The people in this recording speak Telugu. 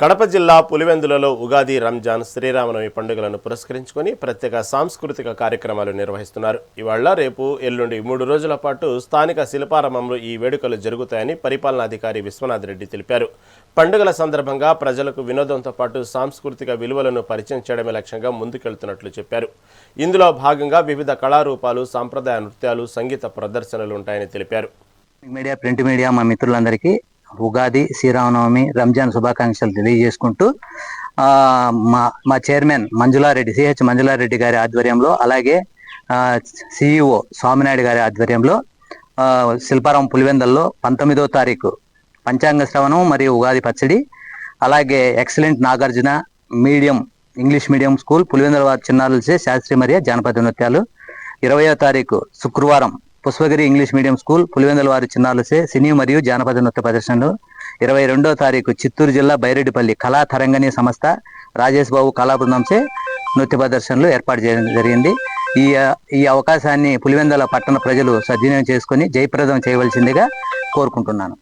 కడప జిల్లా పులివెందులలో ఉగాది, రంజాన్, శ్రీరామనవమి పండుగలను పురస్కరించుకొని ప్రత్యేక సాంస్కృతిక కార్యక్రమాలు నిర్వహిస్తున్నారు. ఇవాళ, రేపు, ఎల్లుండి 3 రోజుల పాటు స్థానిక శిల్పారామంలో ఈ వేడుకలు జరుగుతాయని పరిపాలనాధికారి విశ్వనాథ్ రెడ్డి తెలిపారు. పండుగల సందర్భంగా ప్రజలకు వినోదంతో పాటు సాంస్కృతిక విలువలను పరిచయం చేయడమే లక్ష్యంగా ముందుకెళ్తున్నట్లు చెప్పారు. ఇందులో భాగంగా వివిధ కళారూపాలు, సాంప్రదాయ నృత్యాలు, సంగీత ప్రదర్శనలు ఉంటాయని తెలిపారు. మీడియా, ప్రింట్ మీడియా మా మిత్రులందరికీ ఉగాది, శ్రీరామనవమి, రంజాన్ శుభాకాంక్షలు తెలియజేసుకుంటూ మా చైర్మన్ మంజులారెడ్డి, సిహెచ్ మంజులారెడ్డి గారి ఆధ్వర్యంలో, అలాగే సిఇఓ స్వామినాయుడు గారి ఆధ్వర్యంలో శిల్పారామం పులివెందల్లో 19వ తారీఖు పంచాంగ శ్రవణం మరియు ఉగాది పచ్చడి, అలాగే excellent Nagarjuna English medium school Pulivendula వారి చిన్నారులచే శాస్త్రీయ మరియు జానపద నృత్యాలు, 20వ తారీఖు శుక్రవారం Pushpagiri English medium school Pulivendula వారి చిన్నారులచే సినీ మరియు జానపద నృత్య ప్రదర్శనలు, 22వ తారీఖు చిత్తూరు జిల్లా బైరెడ్డిపల్లి కళా తరంగణి సంస్థ రాజేష్ బాబు కళా బృందంచే నృత్య ప్రదర్శనలు ఏర్పాటు చేయడం జరిగింది. ఈ అవకాశాన్ని పులివెందుల పట్టణ ప్రజలు సద్వినియోగం చేసుకుని జయప్రదం చేయవలసిందిగా కోరుకుంటున్నాను.